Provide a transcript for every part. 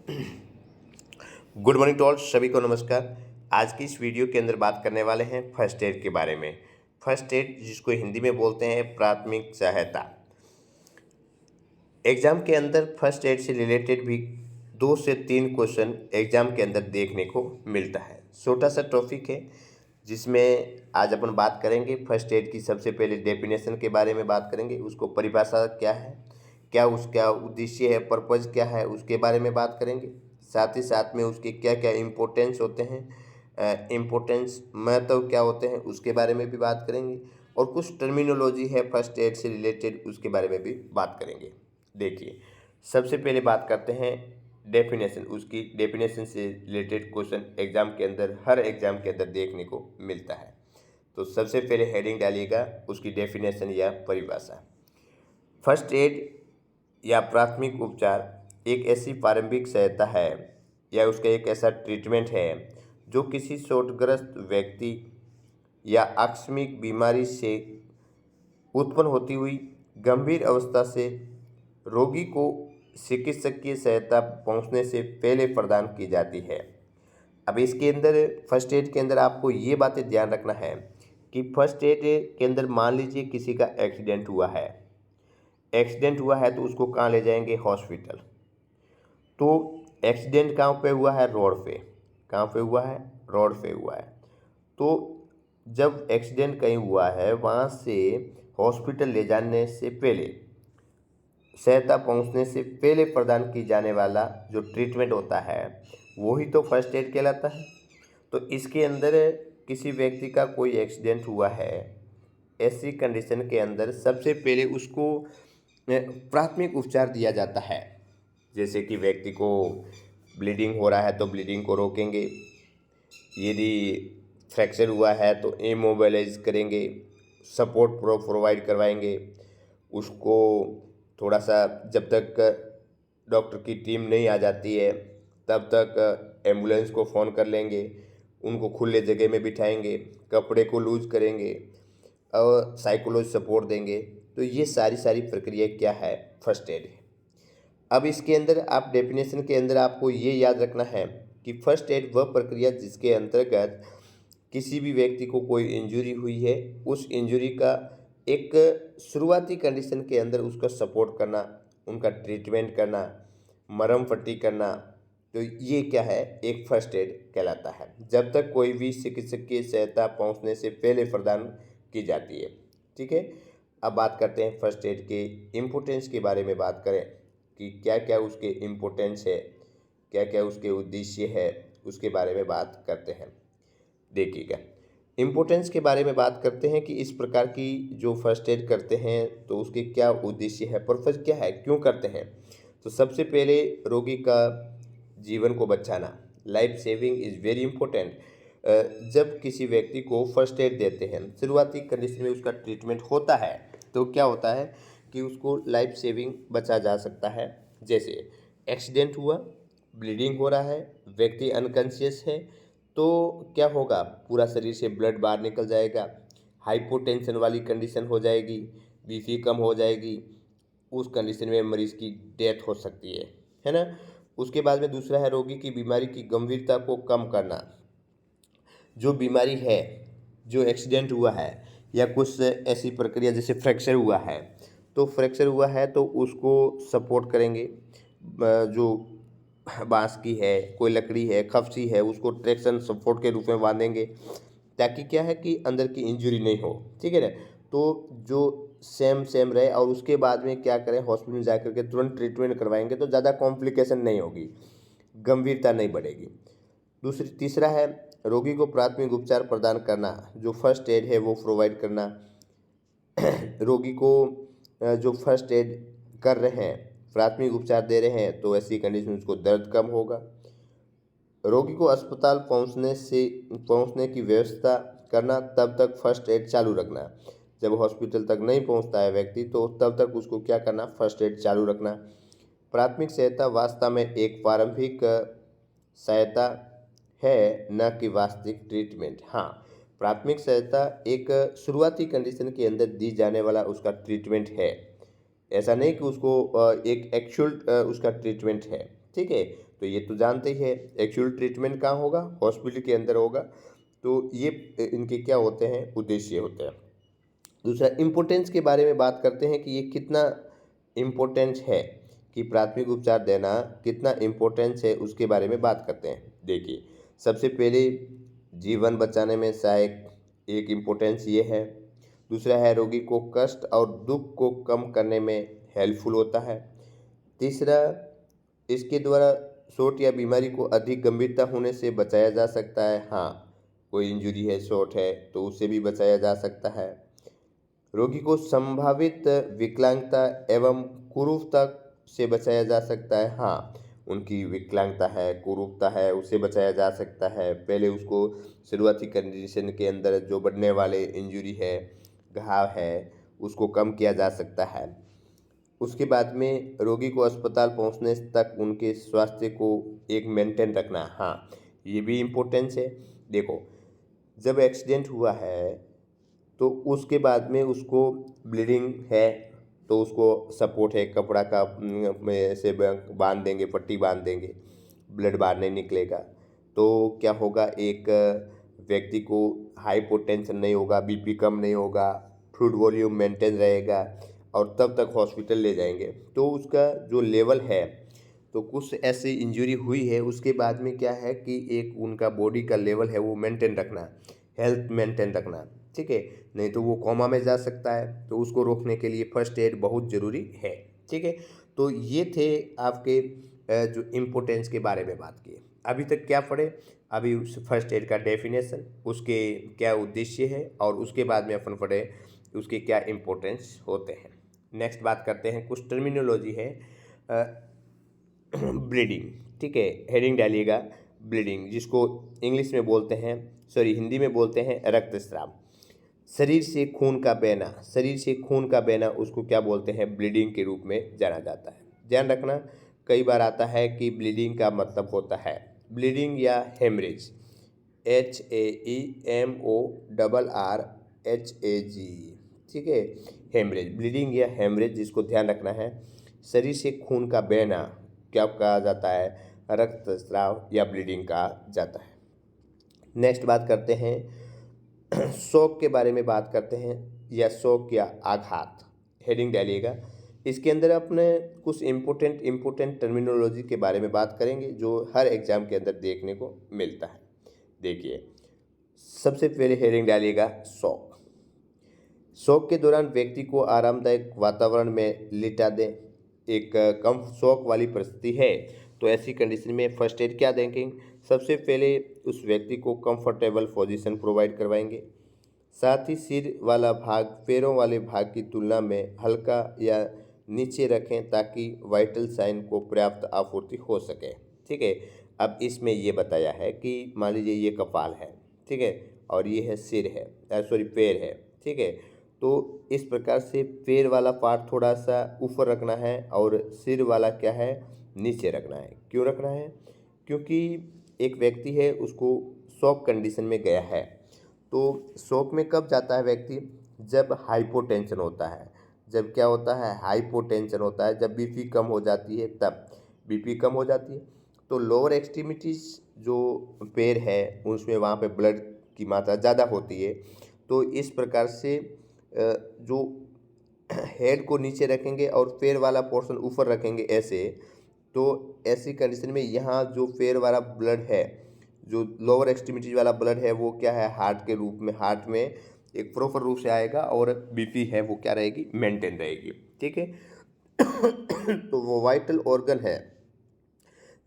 Good morning to all, सभी को नमस्कार। आज की इस वीडियो के अंदर बात करने वाले हैं फर्स्ट एड के बारे में। फर्स्ट एड जिसको हिंदी में बोलते हैं प्राथमिक सहायता। एग्ज़ाम के अंदर फर्स्ट एड से रिलेटेड भी 2 से 3 क्वेश्चन एग्ज़ाम के अंदर देखने को मिलता है। छोटा सा टॉपिक है जिसमें आज अपन बात करेंगे फर्स्ट एड की। सबसे पहले डेफिनेशन के बारे में बात करेंगे, उसको परिभाषा क्या है, क्या उसका उद्देश्य है, पर्पज़ क्या है, उसके बारे में बात करेंगे। साथ ही साथ में उसके क्या क्या इम्पोर्टेंस होते हैं, इम्पोर्टेंस महत्व क्या होते हैं, उसके बारे में भी बात करेंगे। और कुछ टर्मिनोलॉजी है फर्स्ट एड से रिलेटेड, उसके बारे में भी बात करेंगे। देखिए, सबसे पहले बात करते हैं डेफिनेशन। उसकी डेफिनेशन से रिलेटेड क्वेश्चन एग्ज़ाम के अंदर, हर एग्ज़ाम के अंदर देखने को मिलता है। तो सबसे पहले हेडिंग डालिएगा उसकी डेफिनेशन या परिभाषा। फर्स्ट एड या प्राथमिक उपचार एक ऐसी प्रारंभिक सहायता है या उसका एक ऐसा ट्रीटमेंट है जो किसी चोटग्रस्त व्यक्ति या आकस्मिक बीमारी से उत्पन्न होती हुई गंभीर अवस्था से रोगी को चिकित्सकीय सहायता पहुंचने से पहले प्रदान की जाती है। अब इसके अंदर फर्स्ट एड के अंदर आपको ये बातें ध्यान रखना है कि फर्स्ट एड के अंदर मान लीजिए किसी का एक्सीडेंट हुआ है। एक्सीडेंट हुआ है तो उसको कहाँ ले जाएंगे? हॉस्पिटल। तो एक्सीडेंट कहाँ पे हुआ है? रोड पे। कहाँ पे हुआ है? रोड पे हुआ है। तो जब एक्सीडेंट कहीं हुआ है वहाँ से हॉस्पिटल ले जाने से पहले, सहायता पहुँचने से पहले प्रदान की जाने वाला जो ट्रीटमेंट होता है वही तो फर्स्ट एड कहलाता है। तो इसके अंदर किसी व्यक्ति का कोई एक्सीडेंट हुआ है, ऐसी कंडीशन के अंदर सबसे पहले उसको प्राथमिक उपचार दिया जाता है। जैसे कि व्यक्ति को ब्लीडिंग हो रहा है तो ब्लीडिंग को रोकेंगे, यदि फ्रैक्चर हुआ है तो इमोबिलाइज करेंगे, सपोर्ट प्रोवाइड करवाएंगे उसको। थोड़ा सा जब तक डॉक्टर की टीम नहीं आ जाती है तब तक एम्बुलेंस को फ़ोन कर लेंगे, उनको खुले जगह में बिठाएंगे, कपड़े को लूज करेंगे और साइकोलॉजी सपोर्ट देंगे। तो ये सारी प्रक्रिया क्या है? फर्स्ट एड है। अब इसके अंदर आप डेफिनेशन के अंदर आपको ये याद रखना है कि फर्स्ट एड वह प्रक्रिया जिसके अंतर्गत किसी भी व्यक्ति को कोई इंजरी हुई है, उस इंजरी का एक शुरुआती कंडीशन के अंदर उसका सपोर्ट करना, उनका ट्रीटमेंट करना, मरहम पट्टी करना। तो ये क्या है? एक फर्स्ट एड कहलाता है, जब तक कोई भी चिकित्सकीय सहायता पहुंचने से पहले प्रदान की जाती है। ठीक है। अब बात करते हैं फर्स्ट एड के इम्पोर्टेंस के बारे में बात करें कि क्या क्या उसके इम्पोर्टेंस है, क्या क्या उसके उद्देश्य है, उसके बारे में बात करते हैं। देखिएगा, इम्पोर्टेंस के बारे में बात करते हैं कि इस प्रकार की जो फर्स्ट एड करते हैं तो उसके क्या उद्देश्य है, पर्पज़ क्या है, क्यों करते हैं। तो सबसे पहले रोगी का जीवन को बचाना, life saving is very important. जब किसी व्यक्ति को फर्स्ट एड देते हैं, शुरुआती कंडीशन में उसका ट्रीटमेंट होता है तो क्या होता है कि उसको लाइफ सेविंग बचा जा सकता है। जैसे एक्सीडेंट हुआ, ब्लीडिंग हो रहा है, व्यक्ति अनकॉन्शियस है, तो क्या होगा? पूरा शरीर से ब्लड बाहर निकल जाएगा, हाइपोटेंशन वाली कंडीशन हो जाएगी, बीपी कम हो जाएगी, उस कंडीशन में मरीज़ की डेथ हो सकती है ना। उसके बाद में दूसरा है रोगी की बीमारी की गंभीरता को कम करना। जो बीमारी है, जो एक्सीडेंट हुआ है या कुछ ऐसी प्रक्रिया जैसे फ्रैक्चर हुआ है, तो फ्रैक्चर हुआ है तो उसको सपोर्ट करेंगे। जो बांस की है, कोई लकड़ी है, खपसी है, उसको ट्रैक्शन सपोर्ट के रूप में बांधेंगे ताकि क्या है कि अंदर की इंजरी नहीं हो। ठीक है ना। तो जो सेम रहे और उसके बाद में क्या करें, हॉस्पिटल जा कर के तुरंत ट्रीटमेंट करवाएंगे तो ज़्यादा कॉम्प्लिकेशन नहीं होगी, गंभीरता नहीं बढ़ेगी। तीसरा है रोगी को प्राथमिक उपचार प्रदान करना। जो फर्स्ट एड है वो प्रोवाइड करना। रोगी को जो फर्स्ट एड कर रहे हैं, प्राथमिक उपचार दे रहे हैं, तो ऐसी कंडीशन में उसको दर्द कम होगा। रोगी को अस्पताल पहुंचने की व्यवस्था करना, तब तक फर्स्ट एड चालू रखना। जब हॉस्पिटल तक नहीं पहुंचता है व्यक्ति तो तब तक उसको क्या करना? फर्स्ट एड चालू रखना। प्राथमिक सहायता वास्तव में एक प्रारंभिक सहायता है, न कि वास्तविक ट्रीटमेंट। हाँ, प्राथमिक सहायता एक शुरुआती कंडीशन के अंदर दी जाने वाला उसका ट्रीटमेंट है। ऐसा नहीं कि उसको एक एक्चुअल उसका ट्रीटमेंट है। ठीक है। तो ये तो जानते ही है। एक्चुअल ट्रीटमेंट कहाँ होगा? हॉस्पिटल के अंदर होगा। तो ये इनके क्या होते हैं? उद्देश्य होते हैं। दूसरा, इम्पोर्टेंस के बारे में बात करते हैं कि ये कितना इम्पोर्टेंस है, कि प्राथमिक उपचार देना कितना इम्पोर्टेंस है, उसके बारे में बात करते हैं। देखिए, सबसे पहले जीवन बचाने में सहायक एक इम्पोर्टेंस ये है। दूसरा है रोगी को कष्ट और दुख को कम करने में हेल्पफुल होता है। तीसरा, इसके द्वारा चोट या बीमारी को अधिक गंभीरता होने से बचाया जा सकता है। हाँ, कोई इंजरी है, चोट है, तो उससे भी बचाया जा सकता है। रोगी को संभावित विकलांगता एवं कुरूपता से बचाया जा सकता है। हाँ, उनकी विकलांगता है, कुरूपता है, उससे बचाया जा सकता है। पहले उसको शुरुआती कंडीशन के अंदर जो बढ़ने वाले इंजरी है, घाव है, उसको कम किया जा सकता है। उसके बाद में रोगी को अस्पताल पहुंचने तक उनके स्वास्थ्य को एक मेंटेन रखना। हाँ, ये भी इम्पोर्टेंस है। देखो, जब एक्सीडेंट हुआ है तो उसके बाद में उसको ब्लीडिंग है, तो उसको सपोर्ट है, कपड़ा का में से बांध देंगे, पट्टी बांध देंगे, ब्लड बाहर नहीं निकलेगा। तो क्या होगा? एक व्यक्ति को हाइपोटेंशन नहीं होगा, बीपी कम नहीं होगा, फ्लूइड वॉल्यूम मेंटेन रहेगा, और तब तक हॉस्पिटल ले जाएंगे। तो उसका जो लेवल है, तो कुछ ऐसी इंजरी हुई है, उसके बाद में क्या है कि एक उनका बॉडी का लेवल है वो मेंटेन रखना, हेल्थ मेंटेन रखना, ठीक है। नहीं तो वो कोमा में जा सकता है, तो उसको रोकने के लिए फर्स्ट एड बहुत ज़रूरी है, ठीक है। तो ये थे आपके जो इम्पोर्टेंस के बारे में बात की। अभी तक क्या पढ़े? अभी उस फर्स्ट एड का डेफिनेशन, उसके क्या उद्देश्य है, और उसके बाद में अपन पढ़े उसके क्या इम्पोर्टेंस होते हैं। नेक्स्ट बात करते हैं, कुछ टर्मिनोलॉजी है। ब्लीडिंग, ठीक है, हेडिंग डालिएगा, ब्लीडिंग, जिसको इंग्लिश में बोलते हैं, सॉरी हिंदी में बोलते हैं रक्तस्राव। शरीर से खून का बहना, शरीर से खून का बहना उसको क्या बोलते हैं? ब्लीडिंग के रूप में जाना जाता है। ध्यान रखना, कई बार आता है कि ब्लीडिंग का मतलब होता है ब्लीडिंग या हेमरेज, HAEMORRHAG, ठीक है, हेमरेज, ब्लीडिंग या हेमरेज, जिसको ध्यान रखना है। शरीर से खून का बहना क्या कहा जाता है? रक्तस्राव या ब्लीडिंग कहा जाता है। नेक्स्ट बात करते हैं, शॉक के बारे में बात करते हैं, या शॉक या आघात, हेडिंग डालिएगा। इसके अंदर अपने कुछ इम्पोर्टेंट टर्मिनोलॉजी के बारे में बात करेंगे जो हर एग्जाम के अंदर देखने को मिलता है। देखिए, सबसे पहले हेडिंग डालिएगा शॉक। शॉक के दौरान व्यक्ति को आरामदायक वातावरण में लिटा दें। एक कम शॉक वाली परिस्थिति है, तो ऐसी कंडीशन में फर्स्ट एड क्या देंगे? सबसे पहले उस व्यक्ति को कंफर्टेबल पोजीशन प्रोवाइड करवाएंगे। साथ ही सिर वाला भाग पैरों वाले भाग की तुलना में हल्का या नीचे रखें ताकि वाइटल साइन को पर्याप्त आपूर्ति हो सके, ठीक है। अब इसमें ये बताया है कि मान लीजिए ये कपाल है, ठीक है, और ये है सिर है, सॉरी पैर है, ठीक है। तो इस प्रकार से पैर वाला पार्ट थोड़ा सा ऊपर रखना है और सिर वाला क्या है? नीचे रखना है। क्यों रखना है? क्योंकि एक व्यक्ति है, उसको शॉक कंडीशन में गया है। तो शॉक में कब जाता है व्यक्ति? जब हाइपोटेंशन होता है। जब क्या होता है? हाइपोटेंशन होता है। जब बीपी कम हो जाती है, तब बीपी कम हो जाती है तो लोअर एक्सट्रीमिटीज़ जो पैर है उसमें वहाँ पे ब्लड की मात्रा ज़्यादा होती है। तो इस प्रकार से जो हेड को नीचे रखेंगे और पैर वाला पोर्शन ऊपर रखेंगे ऐसे, तो ऐसी कंडीशन में यहाँ जो पैर वाला ब्लड है, जो लोअर एक्सट्रीमिटीज वाला ब्लड है, वो क्या है? हार्ट के रूप में, हार्ट में एक प्रॉपर रूप से आएगा और बीपी है वो क्या रहेगी? मेंटेन रहेगी, ठीक है। तो वो वाइटल ऑर्गन है,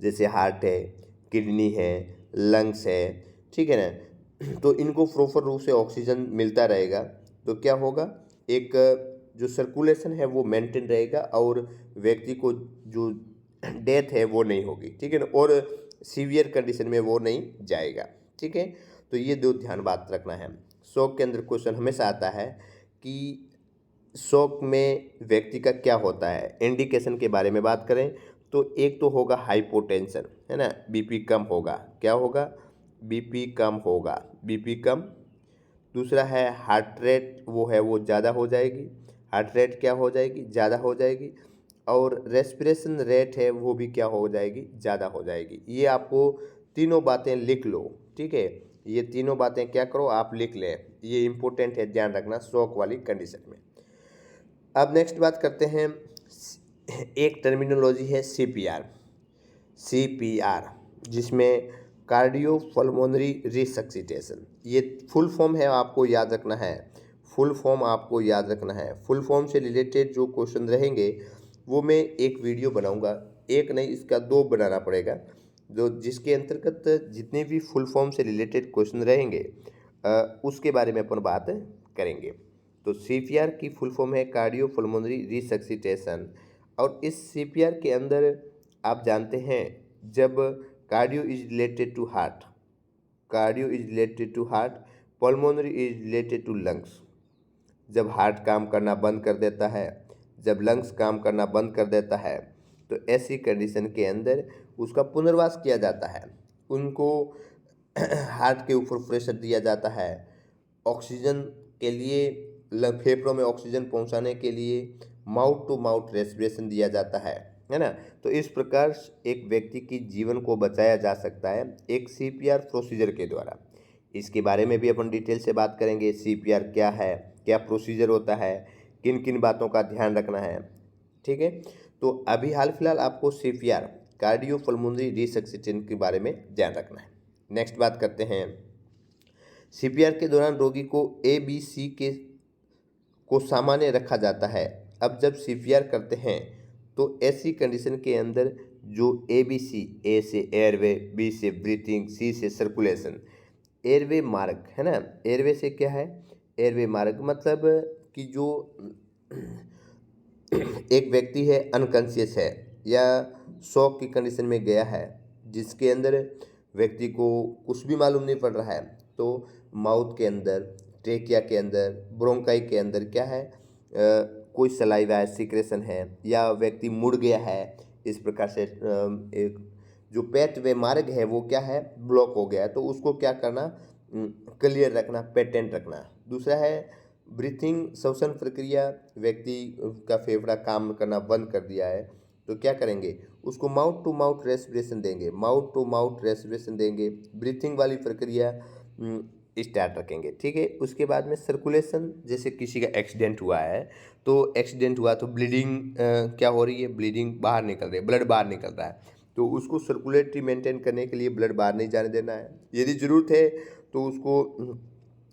जैसे हार्ट है, किडनी है, लंग्स है, ठीक है ना। तो इनको प्रॉपर रूप से ऑक्सीजन मिलता रहेगा, तो क्या होगा? एक जो सर्कुलेशन है वो मेंटेन रहेगा और व्यक्ति को जो डेथ है वो नहीं होगी, ठीक है ना, और सीवियर कंडीशन में वो नहीं जाएगा, ठीक है। तो ये दो ध्यान बात रखना है। शॉक के अंदर क्वेश्चन हमेशा आता है कि शॉक में व्यक्ति का क्या होता है। इंडिकेशन के बारे में बात करें तो एक तो होगा हाइपोटेंशन, है ना, बीपी कम होगा। क्या होगा? बीपी कम होगा, बीपी कम। दूसरा है हार्ट रेट, वो है वो ज़्यादा हो जाएगी, हार्ट रेट क्या हो जाएगी? ज़्यादा हो जाएगी। और रेस्पिरेशन रेट है वो भी क्या हो जाएगी, ज़्यादा हो जाएगी। ये आपको तीनों बातें लिख लो, ठीक है। ये तीनों बातें क्या करो, आप लिख लें, ये इम्पोर्टेंट है, ध्यान रखना शॉक वाली कंडीशन में। अब नेक्स्ट बात करते हैं, एक टर्मिनोलॉजी है सीपीआर। सीपीआर जिसमें कार्डियो पल्मोनरी रिसक्सिटेशन, ये फुल फॉर्म है, आपको याद रखना है, फुल फॉर्म आपको याद रखना है। फुल फॉर्म से रिलेटेड जो क्वेश्चन रहेंगे वो मैं एक वीडियो बनाऊंगा, एक नहीं इसका दो बनाना पड़ेगा, जो जिसके अंतर्गत जितने भी फुल फॉर्म से रिलेटेड क्वेश्चन रहेंगे उसके बारे में अपन बात करेंगे। तो सीपीआर की फुल फॉर्म है कार्डियो पल्मोनरी रिसक्सिटेशन। और इस सीपीआर के अंदर आप जानते हैं, जब cardio is related to heart, cardio is related to heart, pulmonary is related to lungs. जब हार्ट काम करना बंद कर देता है, जब लंग्स काम करना बंद कर देता है, तो ऐसी कंडीशन के अंदर उसका पुनर्वास किया जाता है। उनको हार्ट के ऊपर प्रेशर दिया जाता है, ऑक्सीजन के लिए फेफड़ों में ऑक्सीजन पहुंचाने के लिए माउथ टू माउथ रेस्पिरेशन दिया जाता है ना। तो इस प्रकार एक व्यक्ति की जीवन को बचाया जा सकता है एक सीपीआर प्रोसीजर के द्वारा। इसके बारे में भी अपन डिटेल से बात करेंगे, सीपीआर क्या है, क्या प्रोसीजर होता है, किन किन बातों का ध्यान रखना है, ठीक है। तो अभी हाल फिलहाल आपको सीपीआर कार्डियो पल्मोनरी रिसक्सिटेशन के बारे में ध्यान रखना है। नेक्स्ट बात करते हैं, सीपीआर के दौरान रोगी को ABC को सामान्य रखा जाता है। अब जब सीपीआर करते हैं तो ऐसी कंडीशन के अंदर जो ABC, ए से एयरवे, बी से ब्रीथिंग, सी से सर्कुलेशन, एयरवे मार्ग है ना। एयरवे से क्या है, एयरवे मार्ग मतलब कि जो एक व्यक्ति है अनकॉन्शियस है या शॉक की कंडीशन में गया है, जिसके अंदर व्यक्ति को कुछ भी मालूम नहीं पड़ रहा है, तो माउथ के अंदर, ट्रेकिया के अंदर, ब्रोंकाई के अंदर क्या है, कोई सलाइवा है, सिक्रेशन है, या व्यक्ति मुड़ गया है, इस प्रकार से एक जो पेट वे मार्ग है वो क्या है, ब्लॉक हो गया है, तो उसको क्या करना, क्लियर रखना, पेटेंट रखना। दूसरा है ब्रीथिंग, श्वसन प्रक्रिया, व्यक्ति का फेफड़ा काम करना बंद कर दिया है, तो क्या करेंगे, उसको माउथ टू माउथ रेस्पिरेशन देंगे, माउथ टू माउथ रेस्पिरेशन देंगे, ब्रीथिंग वाली प्रक्रिया स्टार्ट रखेंगे, ठीक है। उसके बाद में सर्कुलेशन, जैसे किसी का एक्सीडेंट हुआ है, तो एक्सीडेंट हुआ तो ब्लीडिंग क्या हो रही है, ब्लीडिंग बाहर निकल रही है, ब्लड बाहर निकल रहा है, तो उसको सर्कुलेटरी मेंटेन करने के लिए ब्लड बाहर नहीं जाने देना है। यदि ज़रूरत है तो उसको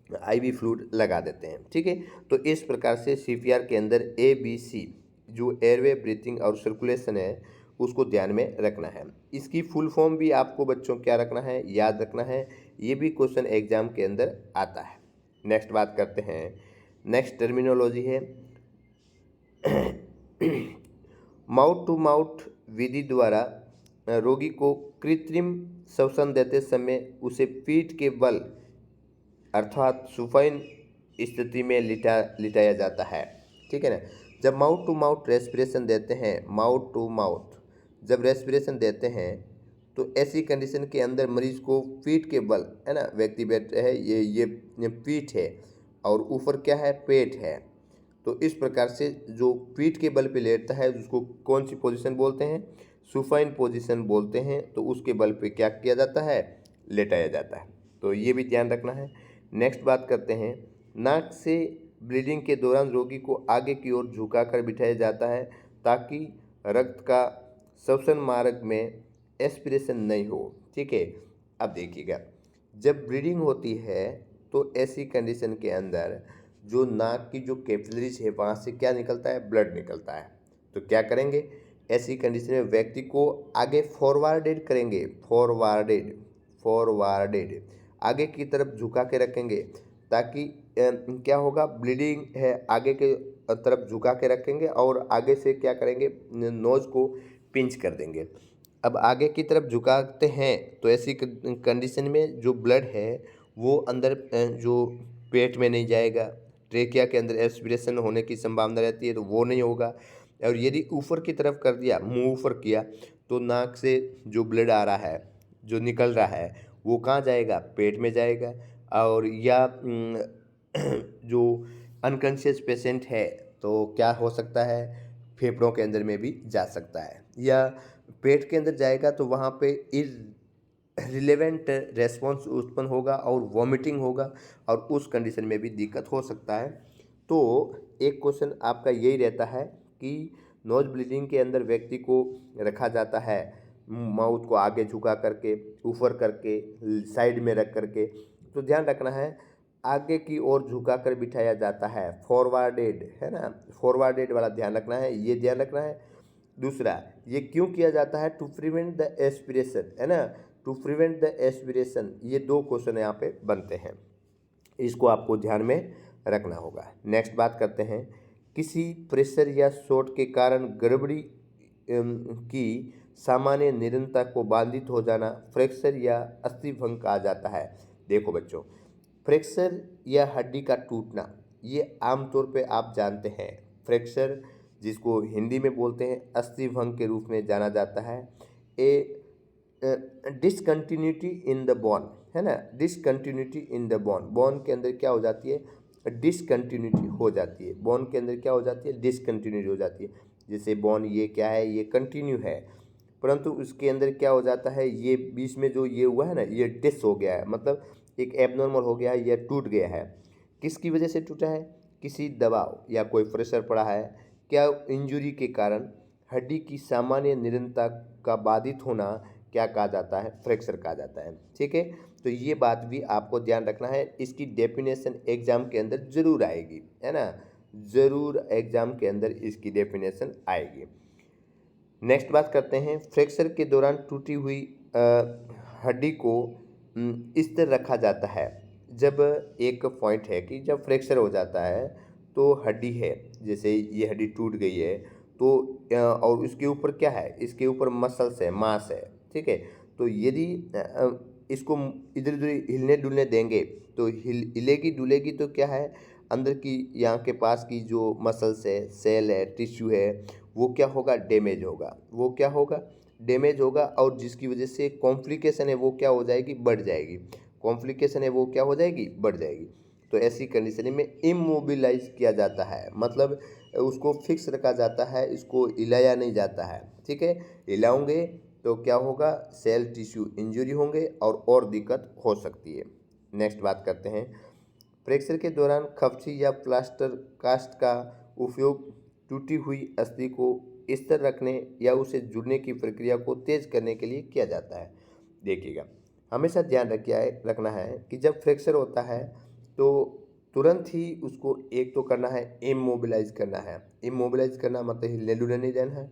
IV फ्लूइड लगा देते हैं, ठीक है। तो इस प्रकार से सीपीआर के अंदर ABC जो एयरवे, ब्रीथिंग और सर्कुलेशन है उसको ध्यान में रखना है। इसकी फुल फॉर्म भी आपको बच्चों क्या रखना है, याद रखना है, ये भी क्वेश्चन एग्जाम के अंदर आता है। नेक्स्ट बात करते हैं, नेक्स्ट टर्मिनोलॉजी है माउथ टू माउथ विधि द्वारा रोगी को कृत्रिम श्वसन देते समय उसे पीठ के बल अर्थात सुपाइन स्थिति में लिटाया जाता है, ठीक है ना। जब माउथ टू माउथ रेस्पिरेशन देते हैं, माउथ टू माउथ जब रेस्पिरेशन देते हैं, तो ऐसी कंडीशन के अंदर मरीज को पीठ के बल, है ना, व्यक्ति बैठे है, ये पीठ है और ऊपर क्या है, पेट है, तो इस प्रकार से जो पीठ के बल पे लेटता है उसको कौन सी पोजीशन बोलते हैं, सुपाइन पोजीशन बोलते हैं। तो उसके बल पे क्या किया जाता है, लेटाया जाता है, तो ये भी ध्यान रखना है। नेक्स्ट बात करते हैं, नाक से ब्लीडिंग के दौरान रोगी को आगे की ओर झुकाकर बिठाया जाता है ताकि रक्त का श्वसन मार्ग में एस्पिरेशन नहीं हो, ठीक है। अब देखिएगा, जब ब्लीडिंग होती है तो ऐसी कंडीशन के अंदर जो नाक की जो कैपिलरीज है वहाँ से क्या निकलता है, ब्लड निकलता है। तो क्या करेंगे, ऐसी कंडीशन में व्यक्ति को आगे फॉरवर्डेड करेंगे, फॉरवर्डेड आगे की तरफ झुका के रखेंगे, ताकि क्या होगा, ब्लीडिंग है आगे के तरफ झुका के रखेंगे और आगे से क्या करेंगे, नोज को पिंच कर देंगे। अब आगे की तरफ झुकाते हैं तो ऐसी कंडीशन में जो ब्लड है वो अंदर जो पेट में नहीं जाएगा, ट्रेकिया के अंदर एस्पिरेशन होने की संभावना रहती है, तो वो नहीं होगा। और यदि ऊपर की तरफ कर दिया, मुंह ऊपर किया, तो नाक से जो ब्लड आ रहा है, जो निकल रहा है, वो कहाँ जाएगा, पेट में जाएगा। और या जो अनकॉन्शियस पेशेंट है तो क्या हो सकता है, फेफड़ों के अंदर में भी जा सकता है, या पेट के अंदर जाएगा तो वहाँ पे रिलेवेंट रेस्पॉन्स उत्पन्न होगा और वॉमिटिंग होगा और उस कंडीशन में भी दिक्कत हो सकता है। तो एक क्वेश्चन आपका यही रहता है कि नोज ब्लीडिंग के अंदर व्यक्ति को रखा जाता है माउथ को आगे झुका करके, ऊपर करके, साइड में रख करके। तो ध्यान रखना है, आगे की ओर झुका कर बिठाया जाता है, फॉरवर्डेड, है ना, फॉरवर्डेड वाला ध्यान रखना है, ये ध्यान रखना है। दूसरा, ये क्यों किया जाता है? टू प्रिवेंट द एस्पिरेशन, है ना, टू प्रिवेंट द एस्पिरेशन। ये दो क्वेश्चन यहाँ पे बनते हैं, इसको आपको ध्यान में रखना होगा। नेक्स्ट बात करते हैं, किसी प्रेशर या शॉट के कारण गड़बड़ी की सामान्य निरंतरता को बाधित हो जाना फ्रैक्चर या अस्थिभंग कहा जाता है। देखो बच्चों, फ्रैक्चर या हड्डी का टूटना, ये आमतौर पे आप जानते हैं, फ्रैक्चर जिसको हिंदी में बोलते हैं अस्थिभंग के रूप में जाना जाता है। ए डिसकंटिन्यूटी इन द बोन, है ना, discontinuity in the bone, bone के अंदर क्या हो जाती है? डिसकंटिन्यूटी हो जाती है, बोन के अंदर क्या हो जाती है? डिसकंटिन्यूटी हो जाती है। जैसे बोन ये क्या है? ये कंटिन्यू है, परंतु उसके अंदर क्या हो जाता है? ये बीच में जो ये हुआ है ना, ये डिस हो गया है, मतलब एक एबनॉर्मल हो गया है, ये टूट गया है। किसकी वजह से टूटा है? किसी दबाव या कोई प्रेशर पड़ा है, क्या इंजुरी के कारण हड्डी की सामान्य निरंतरता का बाधित होना क्या कहा जाता है? फ्रैक्चर कहा जाता है। ठीक है, तो ये बात भी आपको ध्यान रखना है, इसकी डेफिनेशन एग्जाम के अंदर जरूर आएगी, है ना, जरूर एग्जाम के अंदर इसकी डेफिनेशन आएगी। नेक्स्ट बात करते हैं, फ्रैक्चर के दौरान टूटी हुई हड्डी को इस तरह रखा जाता है। जब एक पॉइंट है कि जब फ्रैक्चर हो जाता है तो हड्डी है, जैसे ये हड्डी टूट गई है तो और उसके ऊपर क्या है? इसके ऊपर मसल्स है, मांस है, ठीक है। तो यदि इसको इधर उधर हिलने डुलने देंगे तो हिलेगी डुलेगी तो क्या है? अंदर की यहाँ के पास की जो मसल्स है, सेल है, टिश्यू है, वो क्या होगा? डैमेज होगा। वो क्या होगा? डैमेज होगा, और जिसकी वजह से कॉम्प्लिकेशन है वो क्या हो जाएगी? बढ़ जाएगी। कॉम्प्लिकेशन है वो क्या हो जाएगी? बढ़ जाएगी। तो ऐसी कंडीशन में इमोबिलाइज किया जाता है, मतलब उसको फिक्स रखा जाता है, इसको हिलाया नहीं जाता है, ठीक है। हिलाओगे तो क्या होगा? सेल टिश्यू इंजरी होंगे और दिक्कत हो सकती है। नेक्स्ट बात करते हैं, फ्रैक्चर के दौरान खपची या प्लास्टर कास्ट का उपयोग टूटी हुई अस्थि को स्थिर रखने या उसे जुड़ने की प्रक्रिया को तेज करने के लिए किया जाता है। देखिएगा, हमेशा ध्यान रखना है कि जब फ्रैक्चर होता है तो तुरंत ही उसको एक तो करना है, इमोबिलाइज करना है। इमोबिलाइज करना मतलब हिलने डुलने नहीं देना है।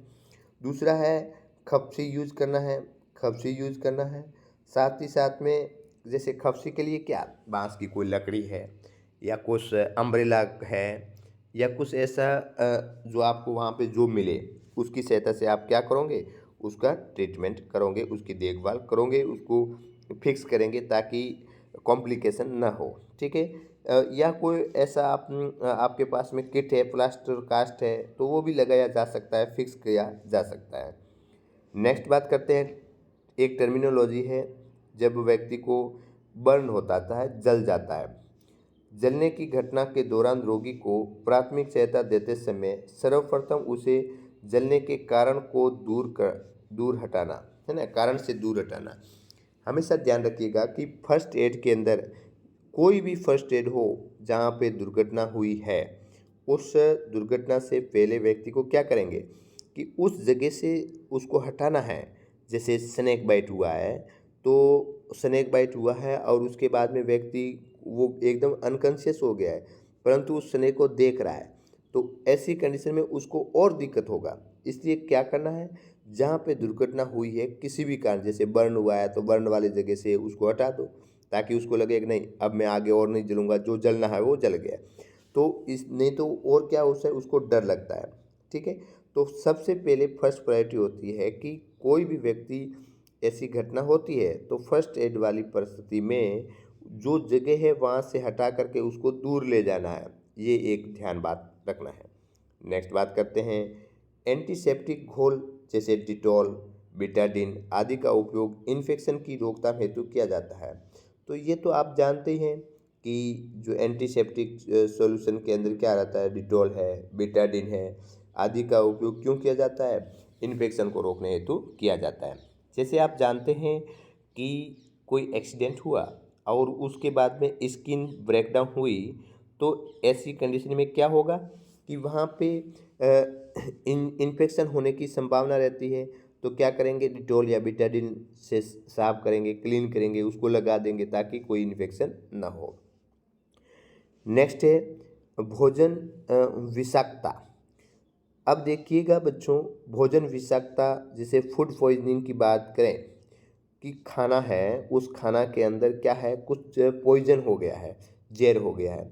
दूसरा है खपसी यूज करना है, खपसी यूज करना है। साथ ही साथ में जैसे खपसी के लिए क्या? बांस की कोई लकड़ी है या कुछ अम्ब्रेला है या कुछ ऐसा जो आपको वहाँ पे जो मिले उसकी सहायता से आप क्या करोगे? उसका ट्रीटमेंट करोगे, उसकी देखभाल करोगे, उसको फिक्स करेंगे ताकि कॉम्प्लिकेशन ना हो, ठीक है। या कोई ऐसा आपके पास में किट है, प्लास्टर कास्ट है, तो वो भी लगाया जा सकता है, फिक्स किया जा सकता है। नेक्स्ट बात करते हैं, एक टर्मिनोलॉजी है जब व्यक्ति को बर्न होता है, जल जाता है। जलने की घटना के दौरान रोगी को प्राथमिक सहायता देते समय सर्वप्रथम उसे जलने के कारण को दूर हटाना, है ना, कारण से दूर हटाना। हमेशा ध्यान रखिएगा कि फर्स्ट एड के अंदर कोई भी फर्स्ट एड हो जहाँ पे दुर्घटना हुई है, उस दुर्घटना से पहले व्यक्ति को क्या करेंगे कि उस जगह से उसको हटाना है। जैसे स्नेक बाइट हुआ है तो स्नेक बाइट हुआ है और उसके बाद में व्यक्ति वो एकदम अनकॉन्शियस हो गया है, परंतु उस स्नेक को देख रहा है, तो ऐसी कंडीशन में उसको और दिक्कत होगा। इसलिए क्या करना है, जहाँ पे दुर्घटना हुई है किसी भी कारण, जैसे बर्न हुआ है तो बर्न वाली जगह से उसको हटा दो ताकि उसको लगे कि नहीं अब मैं आगे और नहीं जलूँगा, जो जलना है वो जल गया। तो इस नहीं तो और क्या उससे उसको डर लगता है, ठीक है। तो सबसे पहले फर्स्ट प्रायोरिटी होती है कि कोई भी व्यक्ति ऐसी घटना होती है तो फर्स्ट एड वाली परिस्थिति में जो जगह है वहाँ से हटा करके उसको दूर ले जाना है, ये एक ध्यान बात रखना है। नेक्स्ट बात करते हैं, एंटीसेप्टिक घोल जैसे डिटॉल, बिटाडिन आदि का उपयोग इन्फेक्शन की रोकथाम हेतु किया जाता है। तो ये तो आप जानते ही हैं कि जो एंटीसेप्टिक सॉल्यूशन के अंदर क्या रहता है, डिटॉल है, बिटाडिन है, आदि का उपयोग क्यों किया जाता है? इन्फेक्शन को रोकने हेतु किया जाता है। जैसे आप जानते हैं कि कोई एक्सीडेंट हुआ और उसके बाद में स्किन ब्रेकडाउन हुई, तो ऐसी कंडीशन में क्या होगा कि वहाँ पे इन्फेक्शन होने की संभावना रहती है। तो क्या करेंगे, डिटॉल या बिटाडिन से साफ करेंगे, क्लीन करेंगे, उसको लगा देंगे ताकि कोई इन्फेक्शन ना हो। नेक्स्ट है भोजन विषाक्तता। अब देखिएगा बच्चों, भोजन विषाक्तता जैसे फूड पॉइजनिंग की बात करें कि खाना है, उस खाना के अंदर क्या है, कुछ पॉइजन हो गया है, जहर हो गया है,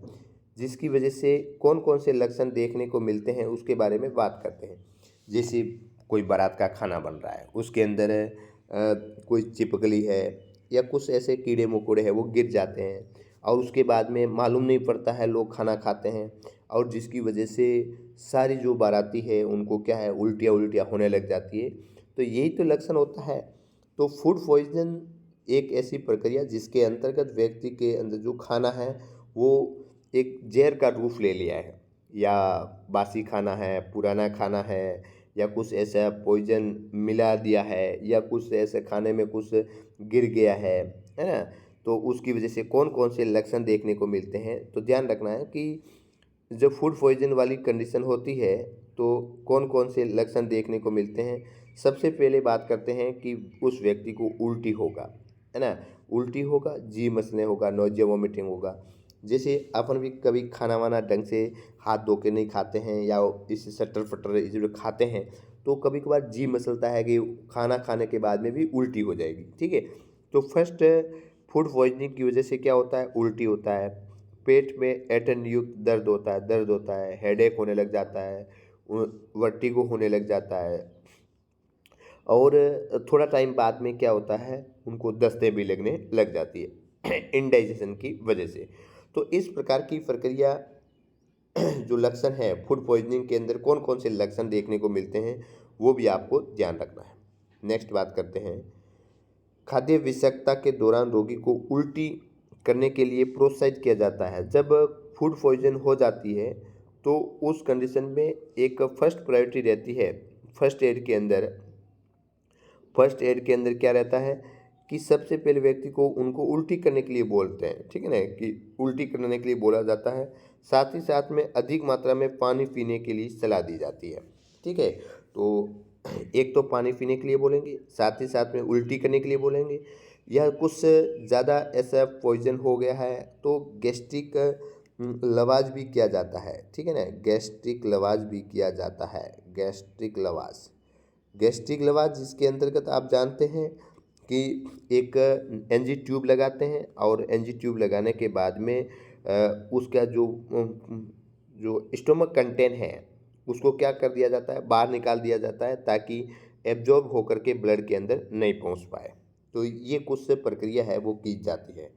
जिसकी वजह से कौन कौन से लक्षण देखने को मिलते हैं उसके बारे में बात करते हैं। जैसे कोई बारात का खाना बन रहा है, उसके अंदर कोई चिपकली है या कुछ ऐसे कीड़े मकोड़े हैं वो गिर जाते हैं और उसके बाद में मालूम नहीं पड़ता है, लोग खाना खाते हैं और जिसकी वजह से सारी जो बाराती है उनको क्या है, उल्टियाँ उल्टियाँ होने लग जाती है। तो यही तो लक्षण होता है। तो फूड पॉइजन एक ऐसी प्रक्रिया जिसके अंतर्गत व्यक्ति के अंदर जो खाना है वो एक जहर का रूप ले लिया है, या बासी खाना है, पुराना खाना है, या कुछ ऐसा पॉइजन मिला दिया है, या कुछ ऐसे खाने में कुछ गिर गया है ना। तो उसकी वजह से कौन कौन से लक्षण देखने को मिलते हैं, तो ध्यान रखना है कि जब फूड पॉइजन वाली कंडीशन होती है तो कौन कौन से लक्षण देखने को मिलते हैं। सबसे पहले बात करते हैं कि उस व्यक्ति को उल्टी होगा, है ना, उल्टी होगा, जी मसलने होगा, नोजिया वॉमिटिंग होगा। जैसे अपन भी कभी खाना वाना ढंग से हाथ धो के नहीं खाते हैं या इसे सटर फटर इसे खाते हैं, तो कभी कभार जी मसलता है कि खाना खाने के बाद में भी उल्टी हो जाएगी। ठीक है, तो फर्स्ट फूड पॉइजनिंग की वजह से क्या होता है, उल्टी होता है, पेट में ऐंठन युक्त दर्द होता है, हेडेक होने लग जाता है, वर्टिगो होने लग जाता है और थोड़ा टाइम बाद में क्या होता है, उनको दस्तें भी लगने लग जाती है इंडाइजेशन की वजह से। तो इस प्रकार की प्रक्रिया जो लक्षण है फूड पॉइजनिंग के अंदर कौन कौन से लक्षण देखने को मिलते हैं वो भी आपको ध्यान रखना है। नेक्स्ट बात करते हैं, खाद्य विषाक्तता के दौरान रोगी को उल्टी करने के लिए प्रोत्साहित किया जाता है। जब फूड पॉइजन हो जाती है तो उस कंडीशन में एक फर्स्ट प्रायोरिटी रहती है। फर्स्ट एड के अंदर क्या रहता है कि सबसे पहले व्यक्ति को उनको उल्टी करने के लिए बोलते हैं, ठीक है ना, कि उल्टी करने के लिए बोला जाता है। साथ ही साथ में अधिक मात्रा में पानी पीने के लिए सलाह दी जाती है। ठीक है, तो एक तो पानी पीने के लिए बोलेंगे, साथ ही साथ में उल्टी करने के लिए बोलेंगे, या कुछ ज़्यादा ऐसा पॉइजन हो गया है तो गैस्ट्रिक लवाज भी किया जाता है। ठीक है ना, गैस्ट्रिक लवाज भी किया जाता है। गैस्ट्रिक लवाज जिसके अंतर्गत आप जानते हैं कि एक एनजी ट्यूब लगाते हैं और एनजी ट्यूब लगाने के बाद में उसका जो स्टोमक कंटेंट है उसको क्या कर दिया जाता है, बाहर निकाल दिया जाता है ताकि एब्जॉर्ब होकर के ब्लड के अंदर नहीं पहुंच पाए। तो ये कुछ प्रक्रिया है वो की जाती है।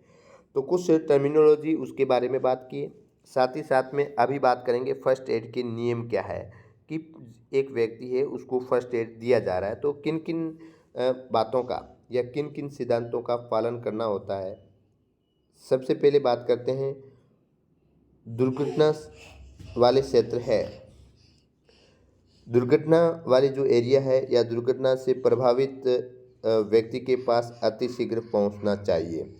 तो कुछ टर्मिनोलॉजी उसके बारे में बात की, साथ ही साथ में अभी बात करेंगे फर्स्ट एड के नियम क्या है कि एक व्यक्ति है उसको फर्स्ट एड दिया जा रहा है तो किन किन बातों का या किन किन सिद्धांतों का पालन करना होता है। सबसे पहले बात करते हैं, दुर्घटना वाले क्षेत्र है, दुर्घटना वाले जो एरिया है या दुर्घटना से प्रभावित व्यक्ति के पास अतिशीघ्र पहुंचना चाहिए।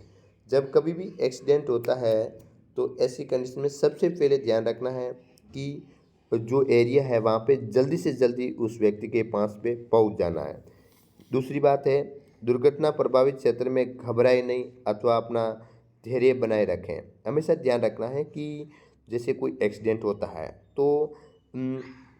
जब कभी भी एक्सीडेंट होता है तो ऐसी कंडीशन में सबसे पहले ध्यान रखना है कि जो एरिया है वहाँ पे जल्दी से जल्दी उस व्यक्ति के पास पे पहुँच जाना है। दूसरी बात है, दुर्घटना प्रभावित क्षेत्र में घबराए नहीं अथवा अपना धैर्य बनाए रखें। हमेशा ध्यान रखना है कि जैसे कोई एक्सीडेंट होता है तो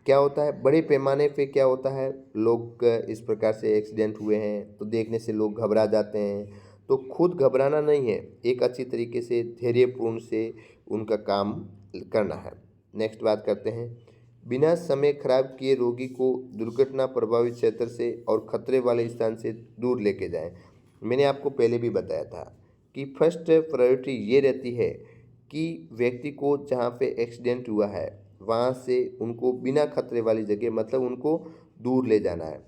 क्या होता है, बड़े पैमाने पे क्या होता है, लोग इस प्रकार से एक्सीडेंट हुए हैं तो देखने से लोग घबरा जाते हैं। तो खुद घबराना नहीं है, एक अच्छी तरीके से धैर्यपूर्ण से उनका काम करना है। नेक्स्ट बात करते हैं, बिना समय खराब किए रोगी को दुर्घटना प्रभावित क्षेत्र से और खतरे वाले स्थान से दूर लेके जाएं। मैंने आपको पहले भी बताया था कि फर्स्ट प्रायोरिटी ये रहती है कि व्यक्ति को जहाँ पे एक्सीडेंट हुआ है वहाँ से उनको बिना खतरे वाली जगह, मतलब उनको दूर ले जाना है।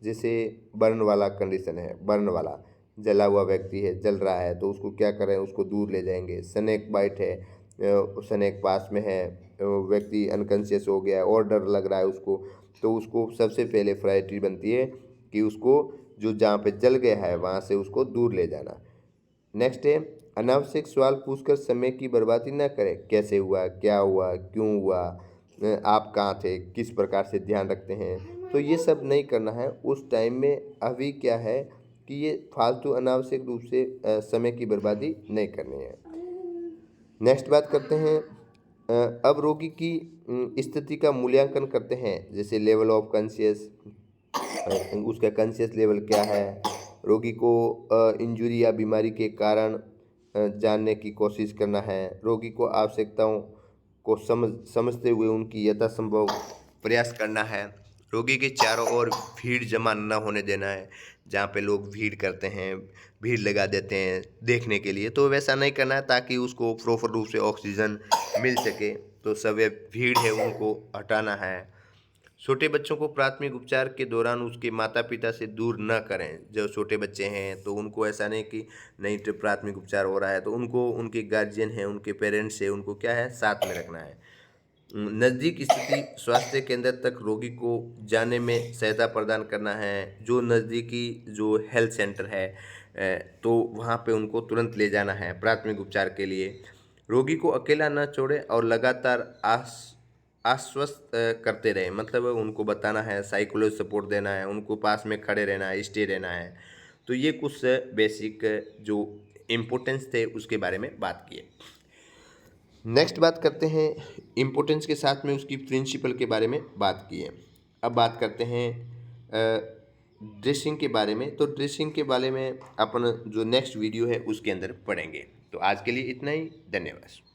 जैसे बर्न वाला कंडीशन है, बर्न वाला जला हुआ व्यक्ति है, जल रहा है, तो उसको क्या करें, उसको दूर ले जाएंगे। स्नेक बाइट है, स्नेक पास में है व्यक्ति अनकॉन्शियस हो गया है और डर लग रहा है उसको, तो उसको सबसे पहले प्रायोरिटी बनती है कि उसको जो जहाँ पे जल गया है वहाँ से उसको दूर ले जाना। नेक्स्ट है, अनावश्यक सवाल पूछकर समय की बर्बादी न करें। कैसे हुआ, क्या हुआ, क्यों हुआ, आप कहाँ थे, किस प्रकार से ध्यान रखते हैं, तो ये सब नहीं करना है उस टाइम में। अभी क्या है कि ये फालतू अनावश्यक रूप से समय की बर्बादी नहीं करनी है। नेक्स्ट बात करते हैं, अब रोगी की स्थिति का मूल्यांकन करते हैं, जैसे लेवल ऑफ कॉन्शियस, उसका कॉन्शियस लेवल क्या है। रोगी को इंजरी या बीमारी के कारण जानने की कोशिश करना है। रोगी को आवश्यकताओं को समझते हुए उनकी यथासंभव प्रयास करना है। रोगी के चारों ओर भीड़ जमा न होने देना है। जहाँ पे लोग भीड़ करते हैं, भीड़ लगा देते हैं देखने के लिए, तो वैसा नहीं करना है ताकि उसको प्रॉपर रूप से ऑक्सीजन मिल सके। तो सब भीड़ है उनको हटाना है। छोटे बच्चों को प्राथमिक उपचार के दौरान उसके माता पिता से दूर न करें। जो छोटे बच्चे हैं तो उनको ऐसा नहीं कि नहीं तो प्राथमिक उपचार हो रहा है तो उनको, उनके गार्जियन हैं, उनके पेरेंट्स हैं, उनको क्या है साथ में रखना है। नज़दीक स्थिति स्वास्थ्य केंद्र तक रोगी को जाने में सहायता प्रदान करना है। जो नज़दीकी जो हेल्थ सेंटर है तो वहाँ पे उनको तुरंत ले जाना है प्राथमिक उपचार के लिए। रोगी को अकेला न छोड़ें और लगातार आश्वस्त करते रहें, मतलब उनको बताना है, साइकोलॉजी सपोर्ट देना है, उनको पास में खड़े रहना है, स्टे रहना है। तो ये कुछ बेसिक जो इम्पोर्टेंस थे उसके बारे में बात किए। नेक्स्ट बात करते हैं इम्पोर्टेंस के साथ में उसकी प्रिंसिपल के बारे में बात की है। अब बात करते हैं ड्रेसिंग के बारे में। तो ड्रेसिंग के बारे में अपन जो नेक्स्ट वीडियो है उसके अंदर पढ़ेंगे। तो आज के लिए इतना ही, धन्यवाद।